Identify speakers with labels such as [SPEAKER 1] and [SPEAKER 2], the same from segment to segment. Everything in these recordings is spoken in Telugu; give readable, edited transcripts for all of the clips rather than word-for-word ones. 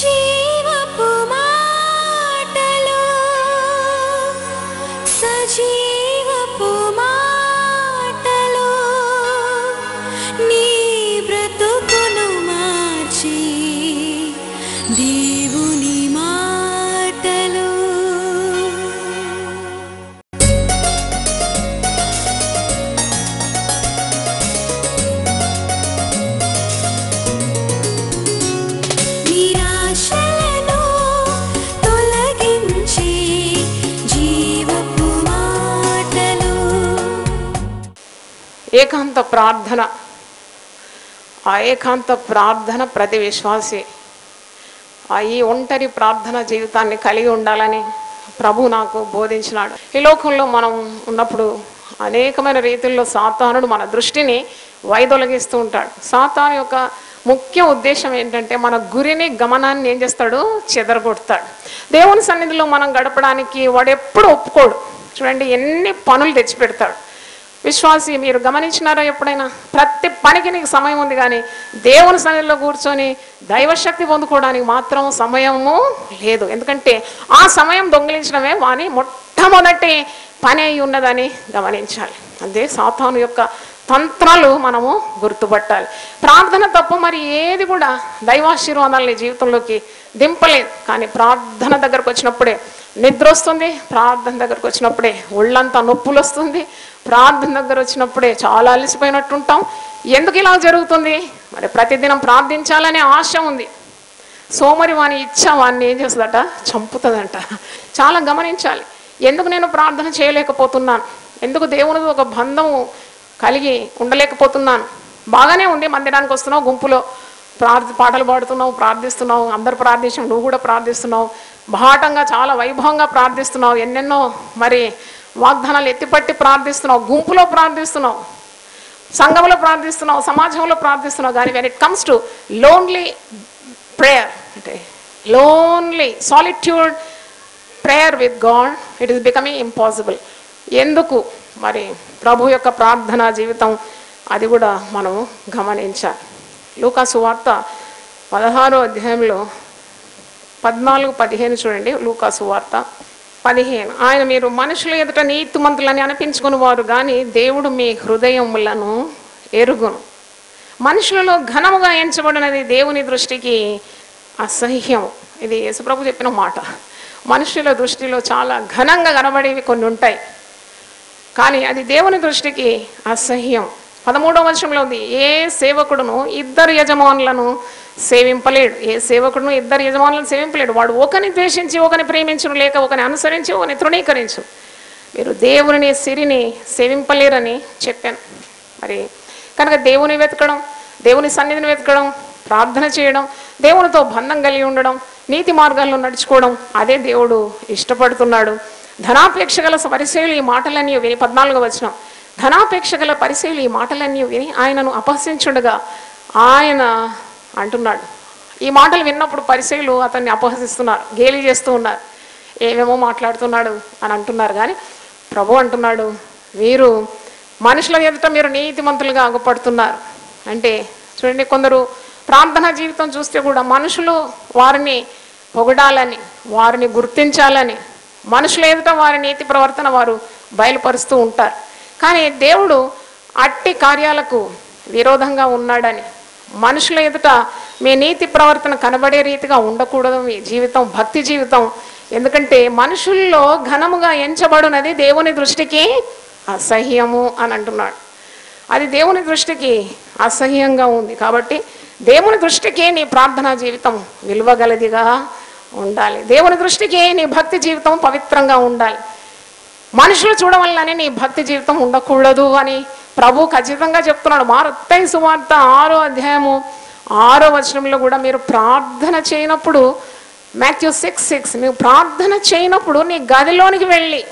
[SPEAKER 1] జీవపు మాటలు సజీవపు మాటలు నీ బ్రతుకును మార్చి దేవుని మాటలు.
[SPEAKER 2] ఏకాంత ప్రార్థన. ఆ ఏకాంత ప్రార్థన ప్రతి విశ్వాసి ఈ ఒంటరి ప్రార్థన జీవితాన్ని కలిగి ఉండాలని ప్రభు నాకు బోధించినాడు. ఈ లోకంలో మనం ఉన్నప్పుడు అనేకమైన రీతుల్లో సాతానుడు మన దృష్టిని వైదొలగిస్తూ ఉంటాడు. సాతాను యొక్క ముఖ్య ఉద్దేశం ఏంటంటే మన గురిని గమనాన్ని ఏం చేస్తాడు, చెదరగొడతాడు. దేవుని సన్నిధిలో మనం గడపడానికి వాడు ఎప్పుడు ఒప్పుకోడు. చూడండి ఎన్ని పనులు తెచ్చిపెడతాడు. విశ్వాసి మీరు గమనించినారా ఎప్పుడైనా? ప్రతి పనికి నీకు సమయం ఉంది, కానీ దేవుని సన్నిధిలో కూర్చొని దైవశక్తి పొందుకోవడానికి మాత్రం సమయము లేదు. ఎందుకంటే ఆ సమయం దొంగిలించడమే వాని మొట్టమొదటి పని అయి ఉన్నదని గమనించాలి. అదే సాతాను యొక్క తంత్రాలు మనము గుర్తుపట్టాలి. ప్రార్థన తప్ప మరి ఏది కూడా దైవాశీర్వాదాలని జీవితంలోకి దింపలేదు. కానీ ప్రార్థన దగ్గరకు వచ్చినప్పుడే నిద్ర వస్తుంది, ప్రార్థన దగ్గరకు వచ్చినప్పుడే ఒళ్ళంతా నొప్పులు వస్తుంది, ప్రార్థన దగ్గర వచ్చినప్పుడే చాలా అలసిపోయినట్టు ఉంటాం. ఎందుకు ఇలా జరుగుతుంది? మరి ప్రతిదినం ప్రార్థించాలనే ఆశ ఉంది. సోమరి వాని ఇచ్చ వాడిని ఏం చేస్తుందట, చంపుతుందంట. చాలా గమనించాలి. ఎందుకు నేను ప్రార్థన చేయలేకపోతున్నాను, ఎందుకు దేవునితో ఒక బంధం కలిగి ఉండలేకపోతున్నాను? బాగానే ఉంది, మందిరానికి వస్తున్నావు, గుంపులో పాటలు పాడుతున్నావు, ప్రార్థిస్తున్నావు, అందరు ప్రార్థించావు, నువ్వు కూడా ప్రార్థిస్తున్నావు, బాహటంగా చాలా వైభవంగా ప్రార్థిస్తున్నావు, ఎన్నెన్నో మరి వాగ్దానాలు ఎత్తిపట్టి ప్రార్థిస్తున్నావు, గుంపులో ప్రార్థిస్తున్నావు, సంఘంలో ప్రార్థిస్తున్నావు, సమాజంలో ప్రార్థిస్తున్నావు. కానీ when it comes to lonely prayer, అంటే lonely solitude prayer with God, it is becoming impossible. ఎందుకు? మరి ప్రభు యొక్క ప్రార్థనా జీవితం అది కూడా మనం గమనించాలి. లూకా సువార్త 16వ అధ్యాయంలో 14-15 చూడండి. లూకా సువార్త 15. ఆయన మీరు మనుషుల ఎదుట నీతిమంతులని అనిపించుకుని వారు, కానీ దేవుడు మీ హృదయములను ఎరుగును. మనుషులలో ఘనముగా ఎంచబడినది దేవుని దృష్టికి అసహ్యం. ఇది యేసుప్రభు చెప్పిన మాట. మనుషుల దృష్టిలో చాలా ఘనంగా కనబడేవి కొన్ని ఉంటాయి, కానీ అది దేవుని దృష్టికి అసహ్యం. 13వ వచనంలో ఉంది, ఏ సేవకుడును ఇద్దరు యజమానులను సేవింపలేడు. ఏ సేవకుడును ఇద్దరు యజమానులను సేవింపలేడు. వాడు ఒకని ద్వేషించి ఒకని ప్రేమించును, లేక ఒకని అనుసరించి ఒకని తృణీకరించు. మీరు దేవుని సిరిని సేవింపలేరని చెప్పాను. మరి కనుక దేవుని వెతకడం, దేవుని సన్నిధిని వెతకడం, ప్రార్థన చేయడం, దేవునితో బంధం కలిగి ఉండడం, నీతి మార్గాల్లో నడుచుకోవడం, అదే దేవుడు ఇష్టపడుతున్నాడు. ధనాపేక్ష గల పరిసయ్యులు ఈ మాటలన్నీ విని, 14వ వచనం, ధనాపేక్ష గల పరిసయ్యులు ఈ మాటలన్నీ విని ఆయనను అపహసించుండగా ఆయన అంటున్నాడు. ఈ మాటలు విన్నప్పుడు పరిసయ్యులు అతన్ని అపహసిస్తున్నారు, గేలి చేస్తూ ఉన్నారు, ఏమేమో మాట్లాడుతున్నాడు అని అంటున్నారు. కానీ ప్రభు అంటున్నాడు, మీరు మనుషుల ఎదుట మీరు నీతిమంతులుగా అగుపడుతున్నారు. అంటే చూడండి, కొందరు ప్రార్థనా జీవితం చూస్తే కూడా మనుషులు వారిని పొగడాలని, వారిని గుర్తించాలని, మనుషుల ఎదుట వారి నీతి ప్రవర్తన వారు బయలుపరుస్తూ ఉంటారు. కానీ దేవుడు అట్టి కార్యాలకు విరోధంగా ఉన్నాడని, మనుషుల ఎదుట మీ నీతి ప్రవర్తన కనబడే రీతిగా ఉండకూడదు మీ జీవితం, భక్తి జీవితం. ఎందుకంటే మనుషుల్లో ఘనముగా ఎంచబడినది దేవుని దృష్టికి అసహ్యము అని అంటున్నాడు. అది దేవుని దృష్టికి అసహ్యంగా ఉంది. కాబట్టి దేవుని దృష్టికి నీ ప్రార్థనా జీవితం విలువగలదిగా ఉండాలి. దేవుని దృష్టికి నీ భక్తి జీవితం పవిత్రంగా ఉండాలి. మనుషులు చూడవల్లనే నీ భక్తి జీవితం ఉండకూడదు అని ప్రభు ఖచ్చితంగా చెప్తున్నాడు. మత్తయి సువార్త 6వ అధ్యాయము 6వ వచనంలో కూడా మీరు ప్రార్థన చేయనప్పుడు, మాథ్యూ 6:6, నువ్వు ప్రార్థన చేయనప్పుడు నీ గదిలోనికి వెళ్ళి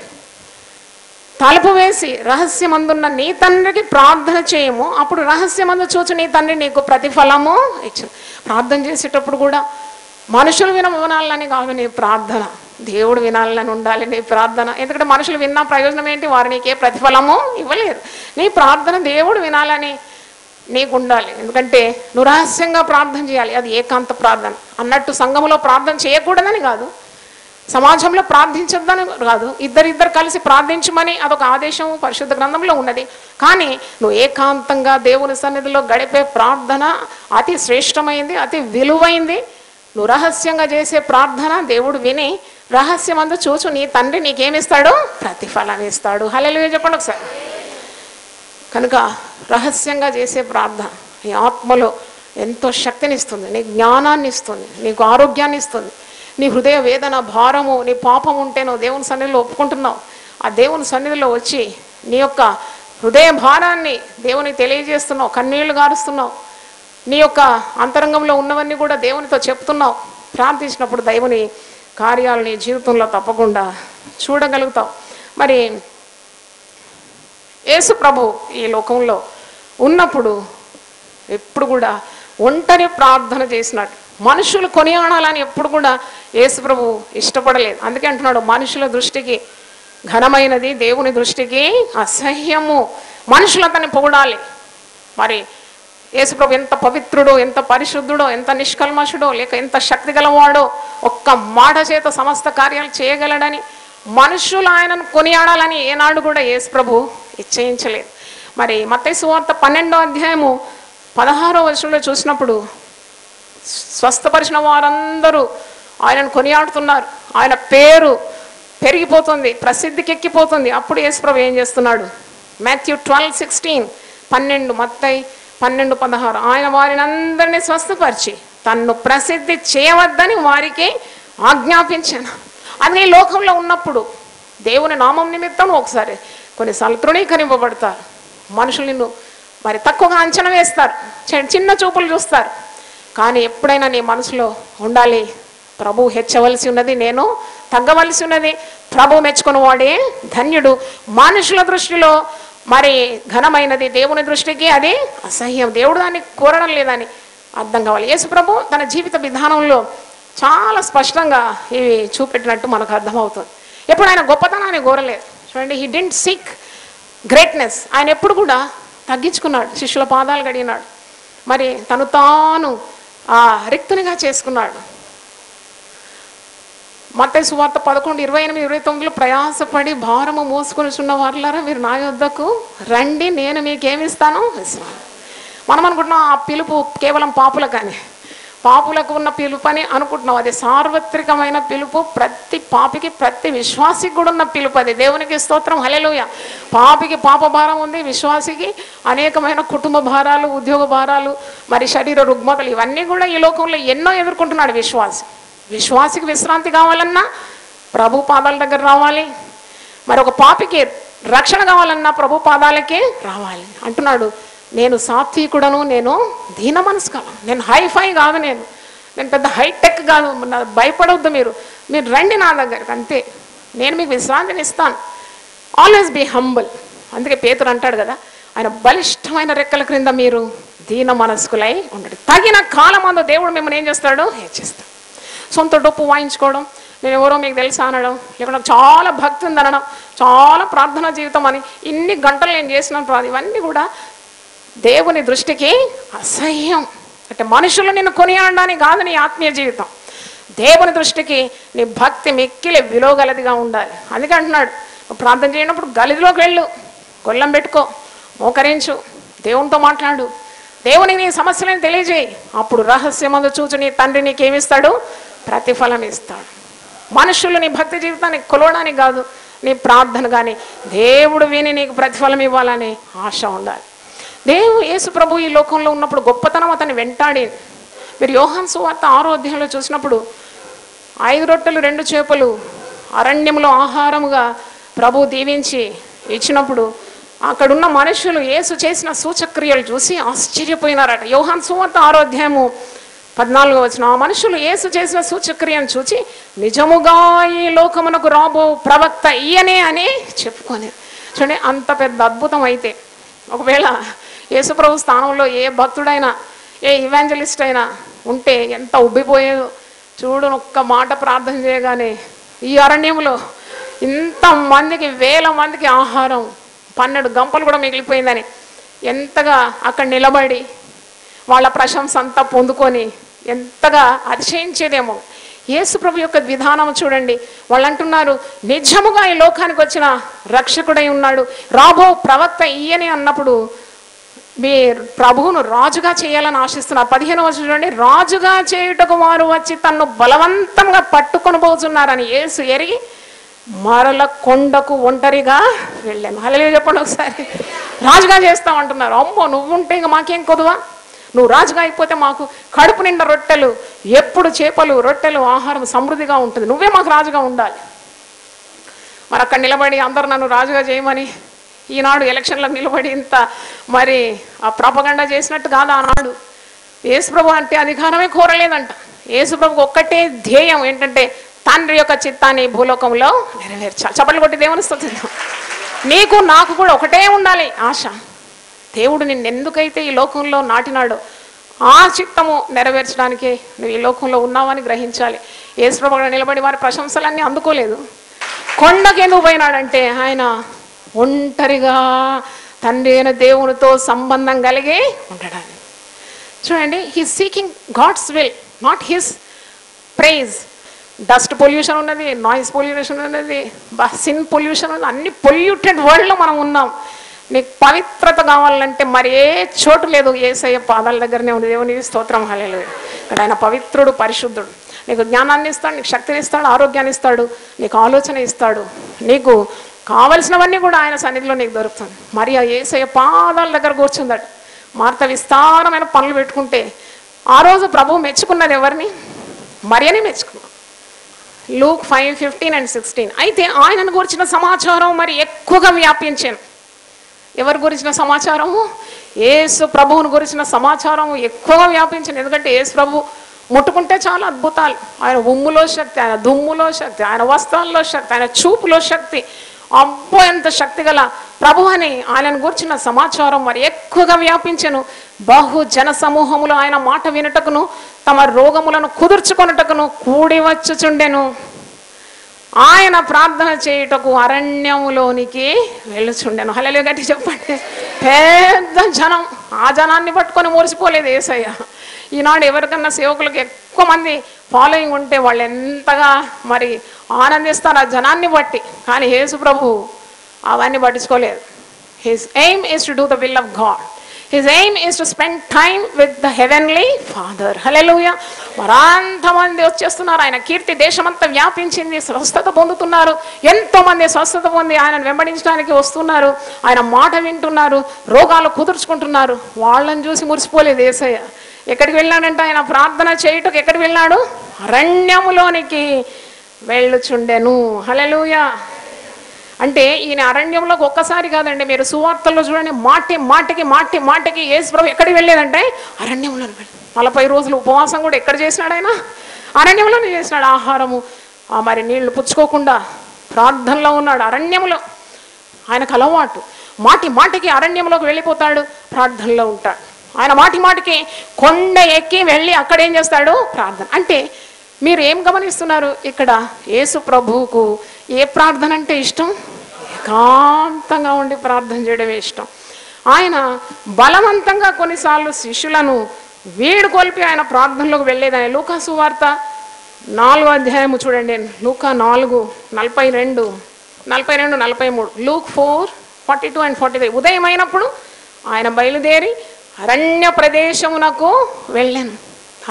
[SPEAKER 2] తలుపు వేసి రహస్యమందున్న నీ తండ్రికి ప్రార్థన చేయము, అప్పుడు రహస్యమందు చూచి నీ తండ్రి నీకు ప్రతిఫలము ఇచ్చు. ప్రార్థన చేసేటప్పుడు కూడా మనుషులు వినాలని కాదు నీ ప్రార్థన, దేవుడు వినాలని ఉండాలి నీ ప్రార్థన. ఎందుకంటే మనుషులు విన్న ప్రయోజనం ఏంటి? వారు నీకే ప్రతిఫలము ఇవ్వలేరు. నీ ప్రార్థన దేవుడు వినాలని నీకు ఉండాలి. ఎందుకంటే నువ్వు రహస్యంగా ప్రార్థన చేయాలి. అది ఏకాంత ప్రార్థన అన్నట్టు. సంఘంలో ప్రార్థన చేయకూడదని కాదు, సమాజంలో ప్రార్థించొద్దని కాదు, ఇద్దరిద్దరు కలిసి ప్రార్థించమని అదొక ఆదేశం పరిశుద్ధ గ్రంథంలో ఉన్నది. కానీ నువ్వు ఏకాంతంగా దేవుని సన్నిధిలో గడిపే ప్రార్థన అతి శ్రేష్టమైంది, అతి విలువైంది. నువ్వు రహస్యంగా చేసే ప్రార్థన దేవుడు విని రహస్యమందు చూచు నీ తండ్రి నీకేమిస్తాడు? ప్రతిఫలాన్ని ఇస్తాడు. హల్లెలూయా చెప్పండి ఒకసారి. కనుక రహస్యంగా చేసే ప్రార్థన నీ ఆత్మలో ఎంతో శక్తిని ఇస్తుంది, నీ జ్ఞానాన్ని ఇస్తుంది, నీకు ఆరోగ్యాన్ని ఇస్తుంది. నీ హృదయ వేదన, భారము, నీ పాపం ఉంటే నువ్వు దేవుని సన్నిధిలో ఒప్పుకుంటున్నావు. ఆ దేవుని సన్నిధిలో వచ్చి నీ యొక్క హృదయ భారాన్ని దేవునికి తెలియజేస్తున్నావు, కన్నీళ్లు గారుస్తున్నావు, నీ యొక్క అంతరంగంలో ఉన్నవన్నీ కూడా దేవునితో చెప్తున్నావు. ప్రార్థించినప్పుడు దేవుని కార్యాలు నీ జీవితంలో తప్పకుండా చూడగలుగుతావు. మరి యేసు ప్రభు ఈ లోకంలో ఉన్నప్పుడు ఎప్పుడు కూడా ఒంటరి ప్రార్థన చేసినట్టు, మనుషులు కొనియాడాలని ఎప్పుడు కూడా యేసు ప్రభు ఇష్టపడలేదు. అందుకే అంటున్నాడు, మనుషుల దృష్టికి ఘనమైనది దేవుని దృష్టికి అసహ్యము. మనుషులు అతన్ని పొగడాలి. మరి యేసు ప్రభు ఎంత పవిత్రుడో, ఎంత పరిశుద్ధుడో, ఎంత నిష్కల్మషుడో, లేక ఎంత శక్తి గలవాడో, ఒక్క మాట చేత సమస్త కార్యాలు చేయగలడని మనుషులు ఆయనను కొనియాడాలని ఏనాడు కూడా యేసు ప్రభు ఇచ్చయించలేదు. మరి మత్తయి సువార్త 12వ అధ్యాయము 16వ వచనంలో చూసినప్పుడు స్వస్థపరిచిన వారందరూ ఆయనను కొనియాడుతున్నారు. ఆయన పేరు పెరిగిపోతుంది, ప్రసిద్ధికి ఎక్కిపోతుంది. అప్పుడు యేసు ప్రభు ఏం చేస్తున్నాడు? మాథ్యూ 12:16, 12 మత్తయి 12:16, ఆయన వారిని అందరినీ స్వస్థపరిచి తన్ను ప్రసిద్ధి చేయవద్దని వారికి ఆజ్ఞాపించాను. అది లోకంలో ఉన్నప్పుడు దేవుని నామం నిమిత్తం ఒకసారి కొన్నిసార్లు తృణీకరింపబడతారు. మనుషులు నిన్ను మరి తక్కువగా అంచనా వేస్తారు, చిన్న చూపులు చూస్తారు. కానీ ఎప్పుడైనా నీ మనసులో ఉండాలి, ప్రభు హెచ్చవలసి ఉన్నది, నేను తగ్గవలసి ఉన్నది. ప్రభు మెచ్చుకున్న వాడే ధన్యుడు. మనుషుల దృష్టిలో మరి ఘనమైనది దేవుని దృష్టికి అది అసహ్యం. దేవుడు దాన్ని కోరడం లేదని అర్థం కావాలి. యేసు ప్రభు తన జీవిత విధానంలో చాలా స్పష్టంగా ఇవి చూపెట్టినట్టు మనకు అర్థమవుతుంది. ఎప్పుడు ఆయన గొప్పతనాన్ని కోరలేదు. చూడండి, హీ డింట్ సీక్ గ్రేట్నెస్. ఆయన ఎప్పుడు కూడా తగ్గించుకున్నాడు, శిష్యుల పాదాలు కడిగినాడు, మరి తను తాను రిక్తునిగా చేసుకున్నాడు. మత్తయి సువార్త 11:28-29 ప్రయాసపడి భారము మోసుకొని చున్న వారులారా మీరు నా యొద్దకు రండి, నేను మీకేమిస్తాను? విశ్రాంతి. మనం అనుకుంటున్నాం ఆ పిలుపు కేవలం పాపులకని, పాపులకు ఉన్న పిలుపు అని అనుకుంటున్నాం. అది సార్వత్రికమైన పిలుపు, ప్రతి పాపికి ప్రతి విశ్వాసికి కూడా ఉన్న పిలుపు. అది దేవునికి స్తోత్రం, హల్లెలూయా. పాపికి పాప భారం ఉంది, విశ్వాసికి అనేకమైన కుటుంబ భారాలు, ఉద్యోగ భారాలు, మరి శరీర రుగ్మతలు, ఇవన్నీ కూడా ఈ లోకంలో ఎన్నో ఎదుర్కొంటున్నాడు విశ్వాసి. విశ్వాసికి విశ్రాంతి కావాలన్నా ప్రభు పాదాల దగ్గర రావాలి. మరి ఒక పాపికి రక్షణ కావాలన్నా ప్రభు పాదాలకే రావాలి. అంటున్నాడు, నేను సాత్వికుడను, నేను దీన మనసు కాదు, నేను హైఫై కాదు, నేను పెద్ద హైటెక్ కాదు, భయపడవద్దు, మీరు రండి నా దగ్గరకు, అంతే, నేను మీకు విశ్రాంతిని ఇస్తాను. Always be humble. అందుకే పేతురు అంటాడు కదా, ఆయన బలిష్టమైన రెక్కల క్రింద మీరు దీన మనస్కులై ఉండండి. తగిన కాలమందు దేవుడు మిమ్మల్ని ఏం చేస్తాడు? హెచ్చిస్తాడు. సొంత డొప్పు వాయించుకోవడం, నేను ఎవరో మీకు తెలుసా అనడం, లేకుండా చాలా భక్తి ఉంది అనడం, చాలా ప్రార్థనా జీవితం అని ఇన్ని గంటలు నేను చేసినట్టు రాదు, ఇవన్నీ కూడా దేవుని దృష్టికి అసహ్యం. అంటే మనుషులు నిన్ను కొనియాడడానికి కాదు నీ ఆత్మీయ జీవితం. దేవుని దృష్టికి నీ భక్తి మిక్కిలి విలువగలదిగా ఉండాలి. అందుకే అంటున్నాడు, ప్రార్థన చేయనప్పుడు గలిలోకి వెళ్ళు, గొల్లం పెట్టుకో, మోకరించు, దేవునితో మాట్లాడు, దేవునికి నీ సమస్యలను తెలియజేయి. అప్పుడు రహస్యమందు చూచు నీ తండ్రి నీకేమిస్తాడు? ప్రతిఫలం ఇస్తాడు. మనుషులు నీ భక్తి జీవితాన్ని కొలవడానికి కాదు, నీ ప్రార్థన కానీ దేవుడు విని నీకు ప్రతిఫలం ఇవ్వాలని ఆశ ఉండాలి. యేసు ప్రభు ఈ లోకంలో ఉన్నప్పుడు గొప్పతనం అతన్ని వెంటాడేది. మీరు యోహాను సువార్త 6వ అధ్యాయంలో చూసినప్పుడు 5 రొట్టెలు 2 చేపలు అరణ్యంలో ఆహారముగా ప్రభు దీవించి ఇచ్చినప్పుడు అక్కడున్న మనుషులు యేసు చేసిన సూచక్రియలు చూసి ఆశ్చర్యపోయినారట. యోహాను సువార్త 6వ అధ్యాయము 14వ వచనం, ఆ మనుషులు యేసు చేసిన సూచక్రియను చూచి నిజముగా ఈ లోకమునకు రాబో ప్రవక్త ఈయనే అని చెప్పుకొని. చూడండి, అంత పెద్ద అద్భుతం అయితే ఒకవేళ యేసుప్రభు స్థానంలో ఏ భక్తుడైనా, ఏ ఇవాంజలిస్ట్ అయినా ఉంటే ఎంత ఉబ్బిపోయేదో. చూడు, ఒక్క మాట ప్రార్థన చేయగానే ఈ అరణ్యంలో ఇంతమందికి, వేల మందికి ఆహారం, 12 గంపలు కూడా మిగిలిపోయిందని ఎంతగా అక్కడ నిలబడి వాళ్ళ ప్రశంస అంతా పొందుకొని ఎంతగా అతిశయించేదేమో. యేసు ప్రభు యొక్క విధానం చూడండి. వాళ్ళు అంటున్నారు, నిజముగా ఈ లోకానికి వచ్చిన రక్షకుడై ఉన్నాడు, రాబో ప్రవక్త ఈయనే అన్నప్పుడు మీ ప్రభువును రాజుగా చేయాలని ఆశిస్తున్నారు. 15వ వచనం చూడండి, రాజుగా చేయుటకు వారు వచ్చి తన్ను బలవంతంగా పట్టుకొని పోతున్నారని యేసు ఎరిగి మరల కొండకు ఒంటరిగా వెళ్ళాను. హల్లెలూయా చెప్పండి ఒకసారి. రాజుగా చేస్తామంటున్నారు. అమ్మో నువ్వు ఉంటే ఇంక మాకేం కొదువా, నువ్వు రాజుగా అయిపోతే మాకు కడుపు నిండా రొట్టెలు, ఎప్పుడు చేపలు రొట్టెలు ఆహారం సమృద్ధిగా ఉంటుంది, నువ్వే మాకు రాజుగా ఉండాలి. మరి అక్కడ నిలబడి అందరు నన్ను రాజుగా చేయమని ఈనాడు ఎలక్షన్లకు నిలబడి ఇంత మరి ఆ ప్రాపగండా చేసినట్టు కాదు. ఆనాడు యేసుప్రభు అంటే అధికారమే కోరలేదంట. యేసుప్రభుకు ఒక్కటే ధ్యేయం ఏంటంటే తండ్రి యొక్క చిత్తాన్ని భూలోకంలో నెరవేర్చాలి. చప్పట్లు కొట్టి దేవుని స్తుతిద్దాం. నీకు నాకు కూడా ఒకటే ఉండాలి ఆశ. దేవుడు నిన్ను ఎందుకైతే ఈ లోకంలో నాటినాడో ఆ చిత్తము నెరవేర్చడానికి నువ్వు ఈ లోకంలో ఉన్నావని గ్రహించాలి. యేసుప్రభు నిలబడి వారి ప్రశంసలన్నీ అందుకోలేదు. కొండకి ఎందుకు పోయినాడంటే ఆయన ఒంటరిగా తండ్రి అయిన దేవునితో సంబంధం కలిగి ఉండడానికి. చూడండి, he seeking God's will, not his praise. Dust pollution ఉన్నది, నాయిస్ పొల్యూషన్ ఉన్నది, సిన్ పొల్యూషన్ ఉన్నది, అన్ని పొల్యూటెడ్ వరల్డ్లో మనం ఉన్నాం. నీకు పవిత్రత కావాలంటే మరి ఏ చోటు లేదు, యేసయ్య పాదాల దగ్గరనే ఉంది. దేవునికి స్తోత్రం. హల్లెలూయా. ఇక్కడ ఆయన పవిత్రుడు, పరిశుద్ధుడు. నీకు జ్ఞానాన్ని ఇస్తాడు, నీకు శక్తిని ఇస్తాడు, ఆరోగ్యాన్ని ఇస్తాడు, నీకు ఆలోచన ఇస్తాడు, నీకు కావలసినవన్నీ కూడా ఆయన సన్నిధిలో నీకు దొరుకుతుంది. మరి ఆ యేసయ్య పాదాల దగ్గర కూర్చుందట. మార్త విస్తారమైన పనులు పెట్టుకుంటే ఆ రోజు ప్రభువు మెచ్చుకున్నది ఎవరిని? మరియని మెచ్చుకున్నాడు. Luke 5:15 and 16. అయితే ఆయనను గురించిన సమాచారం మరి ఎక్కువగా వ్యాపించాను. ఎవరి గురించిన సమాచారము? యేసు ప్రభువును గురించిన సమాచారం ఎక్కువగా వ్యాపించింది. ఎందుకంటే యేసు ప్రభు ముట్టుకుంటే చాలా అద్భుతాలు. ఆయన ఉమ్ములో శక్తి, ఆయన దుమ్ములో శక్తి, ఆయన వస్త్రాల్లో శక్తి, ఆయన చూపులో శక్తి. అబ్బో ఎంత శక్తి గల ప్రభు అని ఆయనను గురించిన సమాచారం మరి ఎక్కువగా వ్యాపించెను. బహు జన సమూహములు ఆయన మాట వినుటకును తమ రోగములను కుదుర్చుకొనుటకును కూడి వచ్చుచుండెను. ఆయన ప్రార్థన చేయుటకు అరణ్యములోనికి వెళ్ళుచుండెను. హల్లెలూయా గట్టి చెప్పండి. పెద్ద జనం, ఆ జనాన్ని పట్టుకొని మురిసిపోలేదు యేసయ్య. ఈనాడు ఎవరికన్నా సేవకులకు ఎక్కువ మంది ఫాలోయింగ్ ఉంటే వాళ్ళు ఎంతగా మరి ఆనందిస్తారు ఆ జనాన్ని బట్టి. కానీ యేసు ప్రభు అవన్నీ పట్టించుకోలేదు. His aim is to do the will of God. His aim is to spend time with the heavenly Father. Hallelujah. మరంతమంది వచ్చేస్తున్నారు. ఆయన కీర్తి దేశమంతా వ్యాపించింది. స్వస్థత పొందుతున్నారు. ఎంతో మంది స్వస్థత పొంది ఆయనను వెంబడించడానికి వస్తున్నారు. ఆయన మాట వింటున్నారు, రోగాలు కుదుర్చుకుంటున్నారు. వాళ్ళని చూసి మురిసిపోలేదు యేసయ్య. ఎక్కడికి వెళ్ళాడంటే ఆయన ప్రార్థన చేయుటకు ఎక్కడికి వెళ్ళాడు? అరణ్యములోనికి వెళ్ళుచుండెను. హల్లెలూయా. అంటే ఈయన అరణ్యంలోకి ఒక్కసారి కాదండి, మీరు సువార్తల్లో చూడండి, మాటికి యేసు ప్రభు ఎక్కడికి వెళ్ళేదంటే అరణ్యంలో. 40 రోజులు ఉపవాసం కూడా ఎక్కడ చేసినాడు ఆయన? అరణ్యంలోనే చేసినాడు. ఆహారము మరి నీళ్లు పుచ్చుకోకుండా ప్రార్థనలో ఉన్నాడు అరణ్యంలో. ఆయనకు అలవాటు. మాటికి అరణ్యంలోకి వెళ్ళిపోతాడు, ప్రార్థనలో ఉంటాడు. ఆయన మాటికి కొండ ఎక్కి వెళ్ళి అక్కడ ఏం చేస్తాడు? ప్రార్థన. అంటే మీరు ఏం గమనిస్తున్నారు ఇక్కడ? యేసు ప్రభువుకు ఏ ప్రార్థన అంటే ఇష్టం? ఏకాంతంగా ఉండి ప్రార్థన చేయడమే ఇష్టం. ఆయన బలవంతంగా కొన్నిసార్లు శిష్యులను వీడుకొల్పి ఆయన ప్రార్థనలోకి వెళ్ళేదని. లూకా సువార్త 4వ అధ్యాయము చూడండి. లూకా 4:42, 43. Luke 4:42 and 43. ఉదయం అయినప్పుడు ఆయన బయలుదేరి అరణ్య ప్రదేశమునకు వెళ్ళాను.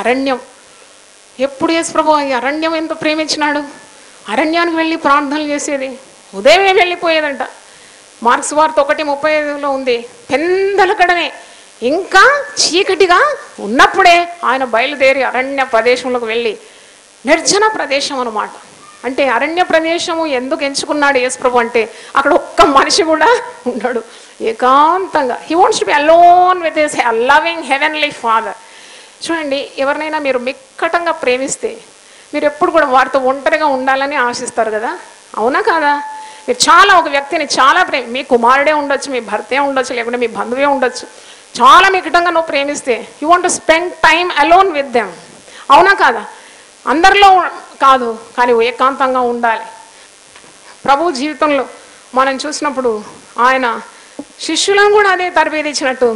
[SPEAKER 2] అరణ్యం ఎప్పుడు యేసు ప్రభు ఈ అరణ్యం ఎంత ప్రేమించినాడు. అరణ్యానికి వెళ్ళి ప్రార్థనలు చేసేది. ఉదయమే వెళ్ళిపోయేదంట. మార్క్స్ వార్త 1:35 ఉంది. పెందలకడనే ఇంకా చీకటిగా ఉన్నప్పుడే ఆయన బయలుదేరి అరణ్య ప్రదేశంలోకి వెళ్ళి, నిర్జన ప్రదేశం అన్నమాట. అంటే అరణ్య ప్రదేశము ఎందుకు ఎంచుకున్నాడు యేసు ప్రభు అంటే అక్కడ ఒక్క మనిషి కూడా ఉన్నాడు. ఏకాంతంగా. He wants to be alone with his loving heavenly father. చూడండి, ఎవరినైనా మీరు మిక్కటంగా ప్రేమిస్తే మీరు ఎప్పుడు కూడా వారితో ఒంటరిగా ఉండాలని ఆశిస్తారు కదా, అవునా కాదా? మీరు చాలా ఒక వ్యక్తిని చాలా మీ కుమారుడే ఉండొచ్చు, మీ భర్తే ఉండొచ్చు, లేకుంటే మీ బంధువే ఉండొచ్చు. చాలా మిక్కటంగా నువ్వు ప్రేమిస్తే you want to spend time alone with them, అవునా కాదా? అందరిలో కాదు, కానీ ఏకాంతంగా ఉండాలి. ప్రభు జీవితంలో మనం చూసినప్పుడు ఆయన శిష్యులను కూడా అదే తరబేది ఇచ్చినట్టు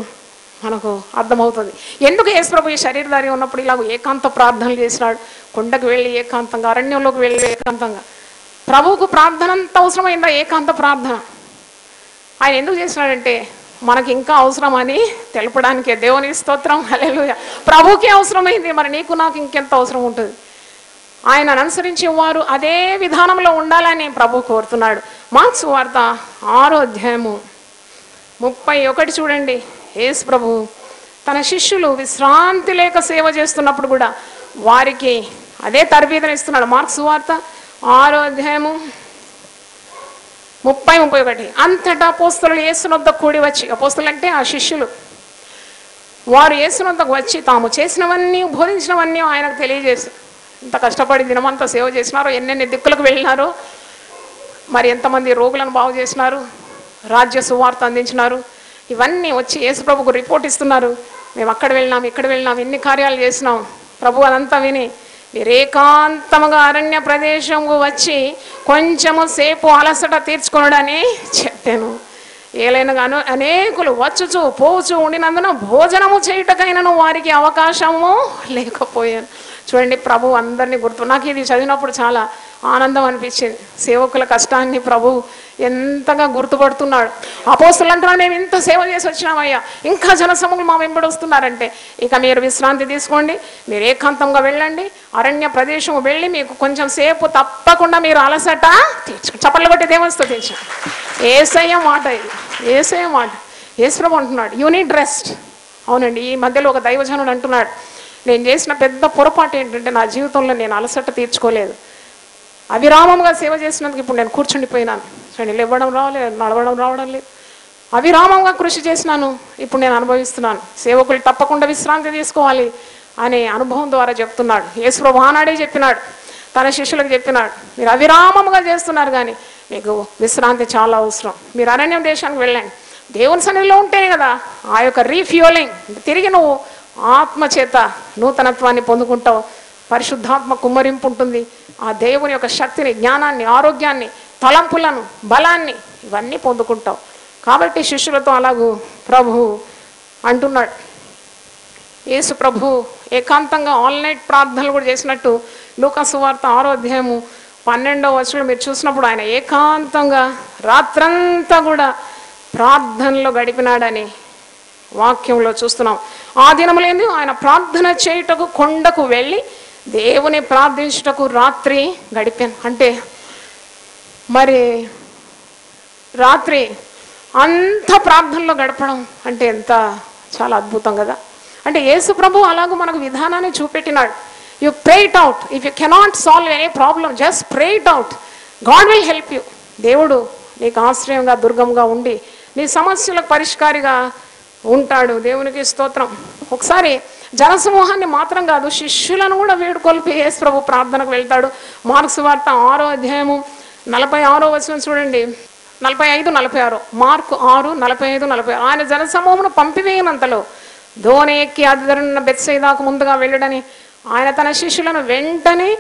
[SPEAKER 2] మనకు అర్థమవుతుంది. ఎందుకు యేసుప్రభు ఈ శరీరధారి ఉన్నప్పుడు ఇలా ఏకాంత ప్రార్థనలు చేసినాడు? కొండకు వెళ్ళి ఏకాంతంగా, అరణ్యంలోకి వెళ్ళి ఏకాంతంగా. ప్రభువుకు ప్రార్థన అంత అవసరమైందా? ఏకాంత ప్రార్థన ఆయన ఎందుకు చేసినాడంటే మనకి ఇంకా అవసరమని తెలపడానికే. దేవుని స్తోత్రం, హల్లెలూయా. ప్రభువుకే అవసరమైంది, మరి నీకు నాకు ఇంకెంత అవసరం ఉంటుంది? ఆయనను అనుసరించి వారు అదే విధానంలో ఉండాలని ప్రభు కోరుతున్నాడు. మార్కు సువార్త 6వ అధ్యాయము 31 చూడండి. యేసు ప్రభు తన శిష్యులు విశ్రాంతి లేక సేవ చేస్తున్నప్పుడు కూడా వారికి అదే తరబీదుని ఇస్తున్నాడు. మార్కు సువార్త 6వ అధ్యాయము 30-31. అంతటా అపోస్తలులు యేసునొద్దకు కూడి వచ్చి, అపోస్తలులు అంటే ఆ శిష్యులు, వారు యేసునొద్దకు వచ్చి తాము చేసినవన్నీ బోధించినవన్నీ ఆయనకు తెలియజేసి, ఇంత కష్టపడి దినమంతా సేవ చేసినారో, ఎన్నెన్ని దిక్కులకు వెళ్ళినారో, మరి ఎంతమంది రోగులను బాగు చేసినారు, రాజ్య సువార్త అందించినారు, ఇవన్నీ వచ్చి యేసుప్రభుకు రిపోర్ట్ ఇస్తున్నారు. మేము అక్కడ వెళ్ళినాం, ఇక్కడ వెళ్ళినాం, ఎన్ని కార్యాలు చేసినాం. ప్రభు అదంతా విని మీరు ఏకాంతముగా అరణ్య ప్రదేశంకు వచ్చి కొంచెము సేపు అలసట తీర్చుకొనడని చెప్పాను. ఏలైనగాను అనేకులు వచ్చుచు పోచు ఉండినందున భోజనము చేయుటకైనను వారికి అవకాశము లేకపోయాను. చూడండి, ప్రభు అందరినీ గుర్తు. నాకు ఇది చదివినప్పుడు చాలా ఆనందం అనిపించింది. సేవకుల కష్టాన్ని ప్రభు ఎంతగా గుర్తుపడుతున్నాడు. అపోస్తలులు అంటున్నారు, మేము ఇంత సేవ చేసి వచ్చినామయ్యా, ఇంకా జనసమూహం మా వెంబడి వస్తున్నారంటే ఇక మీరు విశ్రాంతి తీసుకోండి, మీరు ఏకాంతంగా వెళ్ళండి, అరణ్య ప్రదేశం వెళ్ళి మీకు కొంచెం సేపు తప్పకుండా మీరు అలసట తీర్చుకోండి. చప్పట్లు కొట్టి దేవుని స్తుతించండి. యేసయ్య మాట ఇది, యేసయ్య మాట. యేసుప్రభు అంటున్నాడు, యు నీడ్ రెస్ట్. అవునండి, ఈ మధ్యలో ఒక దైవజనుడు అంటున్నాడు, నేను చేసిన పెద్ద పొరపాటు ఏంటంటే నా జీవితంలో నేను అలసట తీర్చుకోలేదు. అవిరామంగా సేవ చేసినందుకు ఇప్పుడు నేను కూర్చుండిపోయినాను. నేను లేవడం రావలేదు, నడవడం రావడం లేదు. అవిరామంగా కృషి చేసినాను, ఇప్పుడు నేను అనుభవిస్తున్నాను. సేవకులు తప్పకుండా విశ్రాంతి తీసుకోవాలి అనే అనుభవం ద్వారా చెప్తున్నాడు. యేసుప్రభు ఆనాడే చెప్పినాడు, తన శిష్యులకు చెప్పినాడు, మీరు అవిరామంగా చేస్తున్నారు కానీ మీకు విశ్రాంతి చాలా అవసరం. మీరు అరణ్యం దేశానికి వెళ్ళండి. దేవుని సన్నిధిలో ఉంటేనే కదా ఆ యొక్క రీఫ్యూలింగ్, తిరిగి నువ్వు ఆత్మచేత నూతనత్వాన్ని పొందుకుంటావు. పరిశుద్ధాత్మ కుమ్మరింపు ఉంటుంది. ఆ దేవుని యొక్క శక్తిని, జ్ఞానాన్ని, ఆరోగ్యాన్ని, తలంపులను, బలాన్ని ఇవన్నీ పొందుకుంటావు. కాబట్టి శిష్యులతో అలాగూ ప్రభు అంటున్నాడు. యేసు ప్రభు ఏకాంతంగా ఆల్ నైట్ ప్రార్థనలు కూడా చేసినట్టు లూకా సువార్త 6వ అధ్యాయము 12వ వచనంలో మీరు చూసినప్పుడు ఆయన ఏకాంతంగా రాత్రంతా కూడా ప్రార్థనలో గడిపినాడని వాక్యంలో చూస్తున్నాం. ఆ దినములేంది ఆయన ప్రార్థన చేయుటకు కొండకు వెళ్ళి దేవుని ప్రార్థించుటకు రాత్రి గడిపాను. అంటే మరి రాత్రి అంత ప్రార్థనలో గడపడం అంటే ఎంత చాలా అద్భుతం కదా. అంటే యేసు ప్రభు అలాగూ మనకు విధానాన్ని చూపెట్టినాడు. You pray it out. If you cannot solve any problem, just pray it out. God will help you. దేవుడు నీకు ఆశ్రయంగా, దుర్గంగా ఉండి నీ సమస్యలకు పరిష్కారిగా ఉంటాడు. దేవునికి స్తోత్రం. ఒకసారి జనసమూహాన్ని మాత్రం కాదు, శిష్యులను కూడా వేడుకొల్పి యేసు ప్రభు ప్రార్థనకు వెళ్తాడు. మార్కు సువార్త 6వ అధ్యాయము 46వ వచనం చూడండి, 45-46. మార్కు 6:45-46. ఆయన జనసమూహమును పంపివేయనంతలో దోణి ఎక్కి అద్దరున్న బెత్సైదాకు ముందుగా వెళ్ళడని ఆయన తన శిష్యులను వెంటనే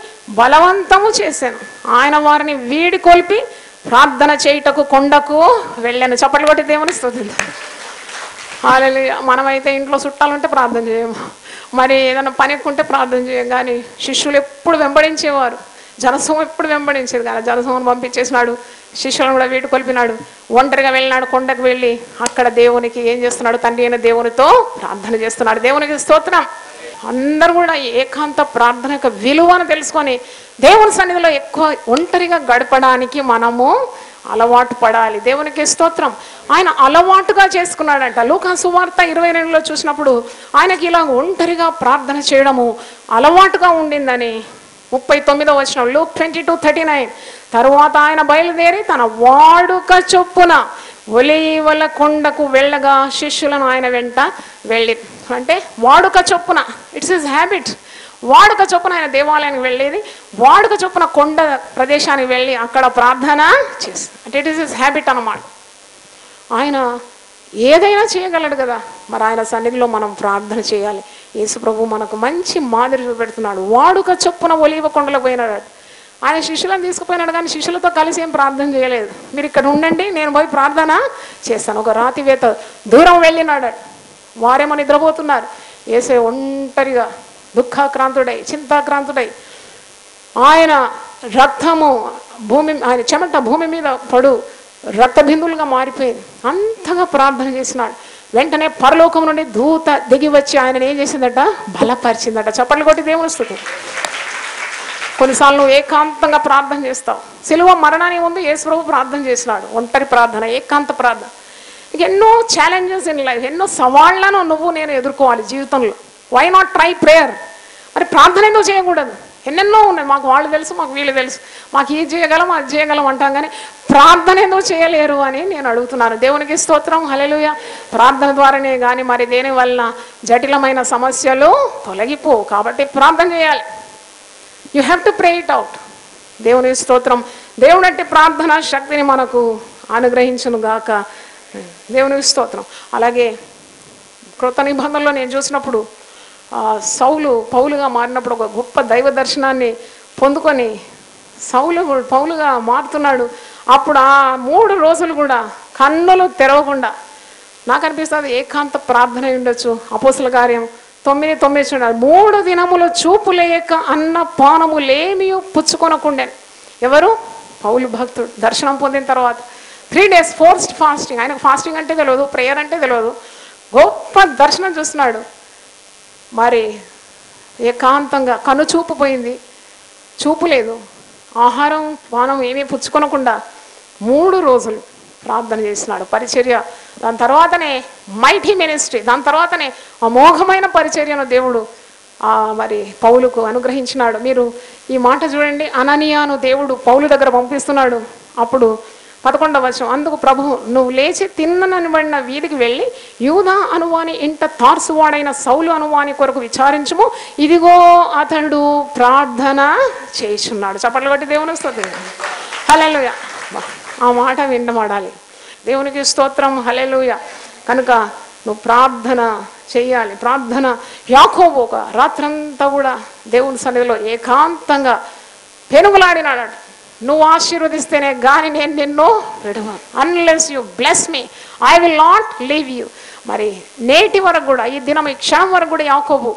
[SPEAKER 2] బలవంతము చేశాను. ఆయన వారిని వీడికొల్పి ప్రార్థన చేయుటకు కొండకు వెళ్ళాను. చప్పట్లు కొట్టి దేవుని స్తుతిద్దాం. హల్లెలూయా. మనమైతే ఇంట్లో చుట్టాలుంటే ప్రార్థన చేయము, మరి ఏదైనా పని ఎక్కుంటే ప్రార్థన చేయం. కానీ శిష్యులు ఎప్పుడు వెంబడించేవారు, జనసమూహం ఎప్పుడు వెంబడించేది. కానీ జనసమూహం పంపించేసినాడు, శిష్యులను కూడా వీటి కొలిపినాడు. ఒంటరిగా వెళ్ళినాడు, కొండకు వెళ్ళి అక్కడ దేవునికి ఏం చేస్తున్నాడు, తండ్రి అయిన దేవునితో ప్రార్థన చేస్తున్నాడు. దేవునికి స్తోత్రం. అందరూ కూడా ఏకాంత ప్రార్థన యొక్క విలువను తెలుసుకొని దేవుని సన్నిధిలో ఎక్కువ ఒంటరిగా గడపడానికి మనము అలవాటు పడాలి. దేవునికి స్తోత్రం. ఆయన అలవాటుగా చేసుకున్నాడంట. లూకా సువార్త 22లో చూసినప్పుడు ఆయనకి ఇలా ఒంటరిగా ప్రార్థన చేయడము అలవాటుగా ఉండిందని 39వ వచనం, లూక్ 22:39. తరువాత ఆయన బయలుదేరి తన వాడుక చొప్పున ఒలీవల కొండకు వెళ్ళగా శిష్యులను ఆయన వెంట వెళ్ళి, అంటే వాడుక చొప్పున, ఇట్స్ హిస్ హ్యాబిట్. వాడుక చొప్పున ఆయన దేవాలయానికి వెళ్ళేది, వాడుక చొప్పున కొండ ప్రదేశానికి వెళ్ళి అక్కడ ప్రార్థన చేసి, అంటే ఇట్ ఈస్ హిస్ హ్యాబిట్ అన్నమాట. ఆయన ఏదైనా చేయగలడు కదా, మరి ఆయన సన్నిధిలో మనం ప్రార్థన చేయాలి. యేసు ప్రభు మనకు మంచి మాదిరి చూపెడుతున్నాడు. వాడుక చొప్పున ఒలీవ కొండలకు పోయినాడు. ఆయన శిష్యులను తీసుకుపోయినాడు కానీ శిష్యులతో కలిసి ఏం ప్రార్థన చేయలేదు. మీరు ఇక్కడ ఉండండి, నేను పోయి ప్రార్థన చేస్తాను. ఒక రాతివేత దూరం వెళ్ళినాడు. వారేమో నిద్రపోతున్నారు. యేసే ఒంటరిగా దుఃఖాక్రాంతుడై చింతాక్రాంతుడై ఆయన రక్తము ఆయన చెమట భూమి మీద పడు రక్త బిందువులుగా మారిపోయింది. అంతగా ప్రార్థన చేసినాడు. వెంటనే పరలోకం నుండి దూత దిగి వచ్చి ఆయన ఏం చేసిందట? బలపరిచిందట. చప్పట్లు కొట్టి దేవుని స్తుతి. కొన్నిసార్లు నువ్వు ఏకాంతంగా ప్రార్థన చేస్తావు. సిలువ మరణానికి ముందు యేసు ప్రభు ప్రార్థన చేసినాడు. ఒంటరి ప్రార్థన, ఏకాంత ప్రార్థన. ఇక ఎన్నో ఛాలెంజెస్ ఇన్ లైఫ్, ఎన్నో సవాళ్లను నేను ఎదుర్కోవాలి జీవితంలో. Why not try prayer? మరి ప్రార్థన ఎందుకు చేయకూడదు? ఎన్నెన్నో ఉన్నాయి. మాకు వాళ్ళు తెలుసు, మాకు వీళ్ళు తెలుసు, మాకు ఇది చేయగలం అది చేయగలం అంటాం, కానీ ప్రార్థన ఎందుకు చేయలేరు అని నేను అడుగుతున్నాను. దేవునికి స్తోత్రం, హల్లెలూయా. ప్రార్థన ద్వారానే కానీ మరి దేని వలన జటిలమైన సమస్యలు తొలగిపోవు. కాబట్టి ప్రార్థన చేయాలి. You have to pray it out. దేవునికి స్తోత్రం. దేవుడు అంటే ప్రార్థన శక్తిని మనకు అనుగ్రహించును గాక. దేవునికి స్తోత్రం. అలాగే కృత నిబంధనలో నేను చూసినప్పుడు సౌలు పౌలుగా మారినప్పుడు ఒక గొప్ప దైవ దర్శనాన్ని పొందుకొని పౌలుగా మారుతున్నాడు. అప్పుడు ఆ 3 రోజులు కూడా కన్నులు తెరవకుండా, నాకు అనిపిస్తుంది ఏకాంత ప్రార్థన ఉండొచ్చు. అపోస్తుల కార్యం 9:9 చూడాలి. 3 దినములు చూపులేక అన్న పానములేమీ పుచ్చుకొనకుండే. ఎవరు? పౌలు భక్తుడు. దర్శనం పొందిన తర్వాత 3 days ఫోర్స్డ్ ఫాస్టింగ్. ఆయనకు ఫాస్టింగ్ అంటే తెలియదు, ప్రేయర్ అంటే తెలియదు. గొప్ప దర్శనం చూస్తున్నాడు. మరి ఏకాంతంగా కన్ను చూపు పోయింది, చూపు లేదు, ఆహారం పానం ఏమీ పుచ్చుకొనకుండా 3 రోజులు ప్రార్థన చేసినాడు. పరిచర్య, దాని తర్వాతనే మైటీ మినిస్ట్రీ, దాని తర్వాతనే అమోఘమైన పరిచర్యను దేవుడు మరి పౌలుకు అనుగ్రహించినాడు. మీరు ఈ మాట చూడండి. అననీయాను దేవుడు పౌలు దగ్గర పంపిస్తున్నాడు. అప్పుడు 11వ వచనం, అందుకు ప్రభువు, నువ్వు లేచి తిన్ననబడిన వీధికి వెళ్ళి యూదా అనువాని ఇంట తార్సువాడైన సౌలు అనువాని కొరకు విచారించుము, ఇదిగో అతడు ప్రార్థన చేస్తున్నాడు. చప్పట్లు కొట్టి దేవుని స్తోత్రం. హల్లెలూయా. ఆ మాట వినబడాలి. దేవునికి స్తోత్రం, హల్లెలూయా. కనుక నువ్వు ప్రార్థన చెయ్యాలి. ప్రార్థన. యాకోబు ఒక రాత్రంతా కూడా దేవుని సన్నిధిలో ఏకాంతంగా పెనుగులాడినాడు. నువ్వు ఆశీర్వదిస్తేనే కానీ నేను నిన్ను విడవను. Unless you bless me I will not leave you. మరి నేటి వరకు కూడా, ఈ దినం ఈ క్షణం వరకు కూడా యాకోబు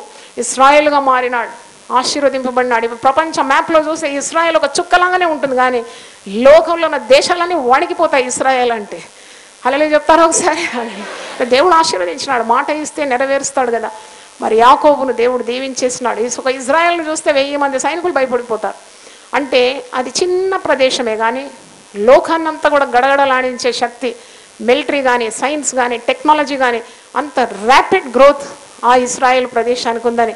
[SPEAKER 2] ఇశ్రాయేలుగా మారినాడు, ఆశీర్వదింపబడినాడు. ఇప్పుడు ప్రపంచ మ్యాప్లో చూస్తే ఇశ్రాయేల్ ఒక చుక్కలాగానే ఉంటుంది, కానీ లోకంలో ఉన్న దేశాలన్నీ వణికిపోతాయి ఇశ్రాయేల్ అంటే. హల్లెలూయా చెప్తారు ఒకసారి. దేవుడు ఆశీర్వదించినాడు, మాట ఇస్తే నెరవేరుస్తాడు కదా. మరి యాకోబును దేవుడు దీవించేసినాడు. ఒక ఇజ్రాయేల్ను చూస్తే 1000 మంది సైనికులు భయపడిపోతారు. అంటే అది చిన్న ప్రదేశమే, కానీ లోకాన్నంతా కూడా గడగడలాడించే శక్తి, మిలిటరీ కానీ సైన్స్ కానీ టెక్నాలజీ కానీ అంత ర్యాపిడ్ గ్రోత్ ఆ ఇజ్రాయెల్ ప్రదేశానికి ఉందని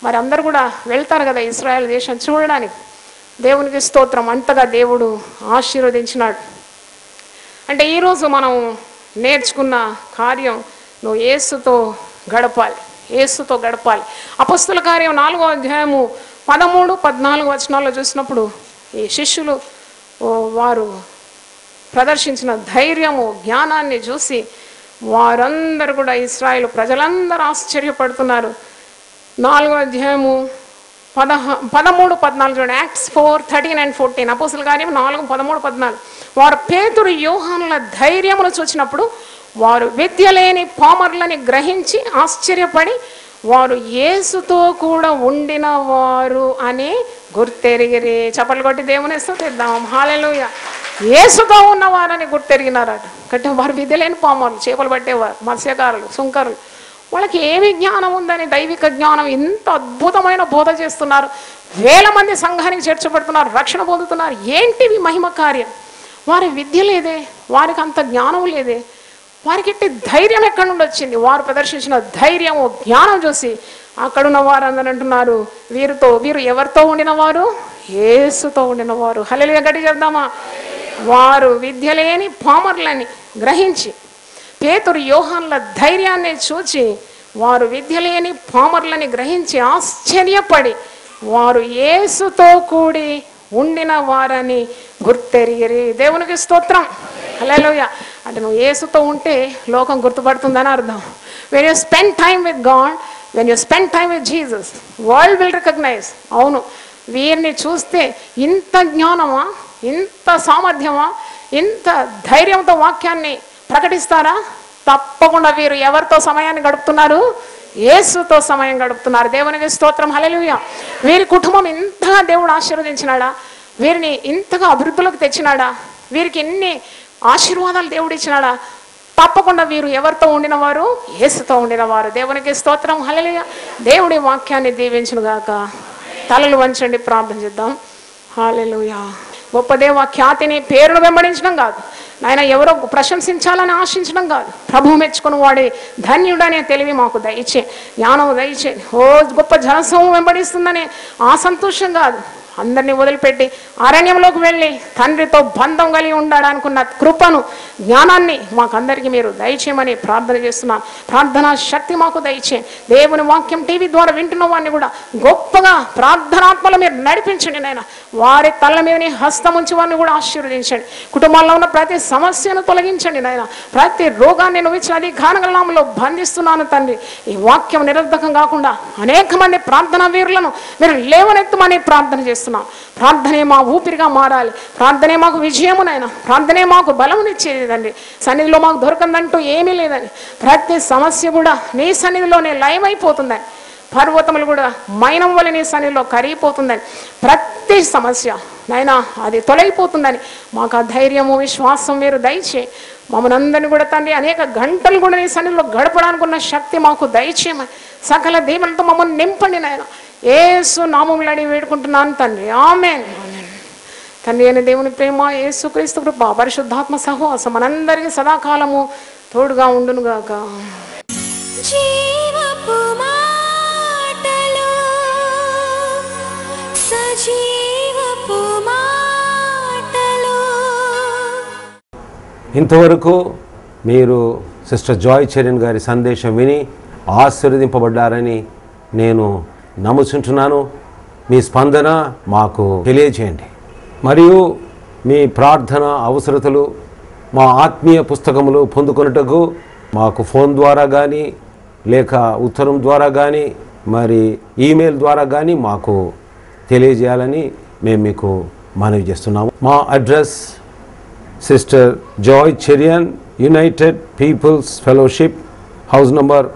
[SPEAKER 2] మరి అందరు కూడా వెళ్తారు కదా ఇజ్రాయెల్ దేశం చూడడానికి. దేవునికి స్తోత్రం. అంతగా దేవుడు ఆశీర్వదించినాడు. అంటే ఈరోజు మనం నేర్చుకున్న కార్యం, నువ్వు యేసుతో గడపాలి, యేసుతో గడపాలి. అపొస్తలుల కార్యం 4వ అధ్యాయము 13-14 వచనాల్లో చూసినప్పుడు ఈ శిష్యులు వారు ప్రదర్శించిన ధైర్యము, జ్ఞానాన్ని చూసి వారందరూ కూడా ఇశ్రాయేలు ప్రజలందరూ ఆశ్చర్యపడుతున్నారు. 4వ అధ్యాయము 13-14 చూడండి. Acts 4:13 and 14. అపొస్తలుల కార్యం 4:13-14. వారు పేతురు యోహానుల ధైర్యమును చూచినప్పుడు వారు విద్య లేని పామరులని గ్రహించి ఆశ్చర్యపడి వారు యేసుతో కూడా ఉండిన వారు అని గుర్తెరిగిరి. చప్పట్లు కొట్టి దేవుని స్తుతిద్దాం. హల్లెలూయా. యేసుతో ఉన్నవారని గుర్తెరిగినారట. అంటే వారు విద్య లేని పామరులు, చేపలు పట్టేవారు, మత్స్యకారులు, సుంకరులు. వాళ్ళకి ఏమి జ్ఞానం ఉందని దైవిక జ్ఞానం ఇంత అద్భుతమైన బోధ చేస్తున్నారు. 1000 మంది సంఘానికి చేర్చబడుతున్నారు, రక్షణ పొందుతున్నారు. ఏంటివి మహిమ కార్యం? వారి విద్య లేదే, వారికి అంత జ్ఞానం లేదే, వారికి ఎట్టి ధైర్యం ఎక్కడి నుండి వచ్చింది? వారు ప్రదర్శించిన ధైర్యము, జ్ఞానం చూసి అక్కడున్న వారు అందరూ అంటున్నారు, వీరు ఎవరితో ఉండినవారు? యేసుతో ఉండినవారు. హల్లెలూయా గట్టి చెప్దామా? వారు విద్య లేని పామరులని గ్రహించి, పేతురు యోహానుల ధైర్యాన్ని చూచి వారు విద్య లేని పామరులని గ్రహించి ఆశ్చర్యపడి వారు యేసుతో కూడి ఉండిన వారని గుర్తెరిగిరి. దేవునికి స్తోత్రం. హల్లెలూయా. అంటే నువ్వు యేసుతో ఉంటే లోకం గుర్తుపడుతుందని అర్థం. When you spend time with God, when you spend time with Jesus, world will recognise. అవును, వీరిని చూస్తే ఇంత జ్ఞానమా, ఇంత సామర్థ్యమా, ఇంత ధైర్యంతో వాక్యాన్ని ప్రకటిస్తారా? తప్పకుండా వీరు ఎవరితో సమయాన్ని గడుపుతున్నారు? యేసుతో సమయం గడుపుతున్నారు. దేవునికి స్తోత్రం, హల్లెలూయా. వీరి కుటుంబం ఇంతగా దేవుడు ఆశీర్వదించినాడా? వీరిని ఇంతగా అభివృద్ధిలోకి తెచ్చినాడా? వీరికి ఎన్ని ఆశీర్వాదాలు దేవుడు ఇచ్చినాడా? తప్పకుండా వీరు ఎవరితో ఉండినవారు? యేసుతో ఉండినవారు. దేవునికి స్తోత్రం, హల్లెలూయా. దేవుడి వాక్యాన్ని దీవించును గాక. తలలు వంచండి, ప్రార్థన చేద్దాం. హల్లెలూయా. గొప్ప దేవ, ఖ్యాతిని పేరును వెంబడించడం కాదు నాయన, ఎవరో ప్రశంసించాలని ఆశించడం కాదు. ప్రభువు మెచ్చుకుని వాడే ధన్యుడనే తెలివి మాకు దయచే, జ్ఞానం దయచే. ఓ గొప్ప జనసమూహం వెంబడిస్తుందనే ఆ సంతోషం కాదు, అందరినీ వదిలిపెట్టి అరణ్యంలోకి వెళ్ళి తండ్రితో బంధం కలిగి ఉండడానుకున్న కృపను, జ్ఞానాన్ని మాకందరికీ మీరు దయచేయమని ప్రార్థన చేస్తున్నాం. ప్రార్థనా శక్తి మాకు దయచే. దేవుని వాక్యం టీవీ ద్వారా వింటున్న వారిని కూడా గొప్పగా ప్రార్థనాత్మలో మీరు నడిపించండి నాయన. వారి తల మీదని హస్తం ఉంచి వారిని కూడా ఆశీర్వదించండి. కుటుంబాల్లో ఉన్న ప్రతి సమస్యను తొలగించండి నాయన. ప్రతి రోగాన్ని నువ్వు ఇచ్చిన అధికారముల నామములో బంధిస్తున్నాను తండ్రి. ఈ వాక్యం నిరర్ధకం కాకుండా అనేక మంది ప్రార్థనా వీరులను మీరు లేవనెత్తమని ప్రార్థన చేస్తున్నాం. ప్రార్థనే మా ఊపిరిగా మారాలి. ప్రార్థనే మాకు విజయమునైనా, ప్రార్థనే మాకు బలమునిచ్చేది తండ్రి. సన్నిధిలో మాకు దొరకందంటూ ఏమీ లేదని, ప్రతి సమస్య కూడా నీ సన్నిధిలోనే లయమైపోతుందని, పర్వతములు కూడా మైనం వల్ల నీ సన్నిధిలో కరిగిపోతుందని, ప్రతి సమస్య నైనా అది తొలగిపోతుందని మాకు ఆ ధైర్యము, విశ్వాసం మీరు దయచే. మమ్మల్ని అందరినీ కూడా తండ్రి అనేక గంటలు కూడా నీ సన్నిధిలో గడపడానికి ఉన్న శక్తి మాకు దయచేయమని, సకల దీవెనలతో మమ్మల్ని నింపండి నాయన. యేసు నామములో అడిగి వేడుకుంటున్నాను తండ్రి, ఆమేన్. తండ్రి అయిన దేవుని ప్రేమ, యేసుక్రీస్తు కృప, పరిశుద్ధాత్మ సహవాసం మనందరికీ సదాకాలము తోడుగా ఉండునుగాక.
[SPEAKER 1] జీవపు మాటలు, సజీవపు మాటలు.
[SPEAKER 3] ఇంతవరకు మీరు సిస్టర్ జాయ్ చరణ్ గారి సందేశం విని ఆశీర్వదింపబడ్డారని నేను నమ్ముచుంటున్నాను. మీ స్పందన మాకు తెలియజేయండి. మరియు మీ ప్రార్థన అవసరతలు మా ఆత్మీయ పుస్తకములు పొందుకొనుటకు మాకు ఫోన్ ద్వారా కానీ, లేక ఉత్తరం ద్వారా కానీ, మరి ఈమెయిల్ ద్వారా కానీ మాకు తెలియజేయాలని మేము మీకు మనవి చేస్తున్నాము. మా address sister Joy Cherian, United Peoples Fellowship, house number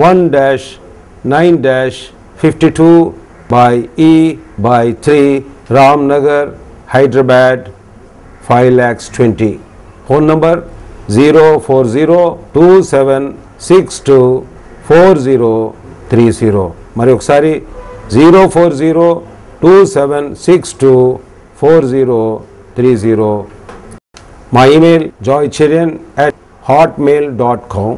[SPEAKER 3] 1-9-52 by E by 3, Ramnagar, Hyderabad 5,20,000. Phone number 04027624030. మరి ఒకసారి 04027624030. మా ఈమెయిల్ joycherian@hotmail.com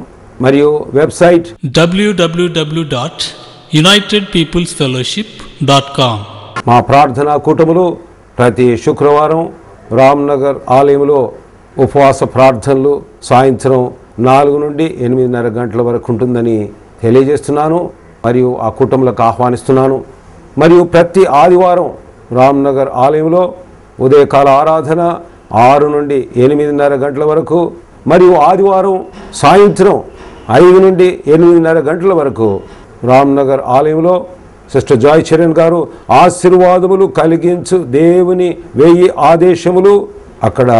[SPEAKER 3] మరియు వెబ్సైట్
[SPEAKER 4] www.unitedpeoplesfellowship.com.
[SPEAKER 3] మా ప్రార్థనా కూటములు ప్రతి శుక్రవారం రామ్నగర్ ఆలయంలో ఉపవాస ప్రార్థనలు సాయంత్రం 4 నుండి 8:30 గంటల వరకు ఉంటుందని తెలియజేస్తున్నాను మరియు ఆ కూటములకు ఆహ్వానిస్తున్నాను. మరియు ప్రతి ఆదివారం రామ్నగర్ ఆలయంలో ఉదయకాల ఆరాధన 6 నుండి 8:30 గంటల వరకు, మరియు ఆదివారం సాయంత్రం 5 నుండి 8:30 గంటల వరకు రామ్నగర్ ఆలయంలో సిస్టర్ జాయ్ చరణ్ గారు ఆశీర్వాదములు కలిగించు దేవుని 1000 ఆదేశములు అక్కడ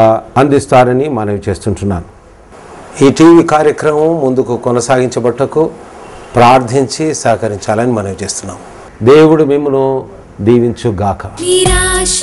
[SPEAKER 3] అందిస్తారని మనవి చేస్తుంటున్నాను. ఈ టీవీ కార్యక్రమం ముందుకు కొనసాగించబట్టకు ప్రార్థించి సహకరించాలని మనవి చేస్తున్నాం. దేవుడు మిమ్మల్ని దీవించుగాక.
[SPEAKER 1] నిరాశ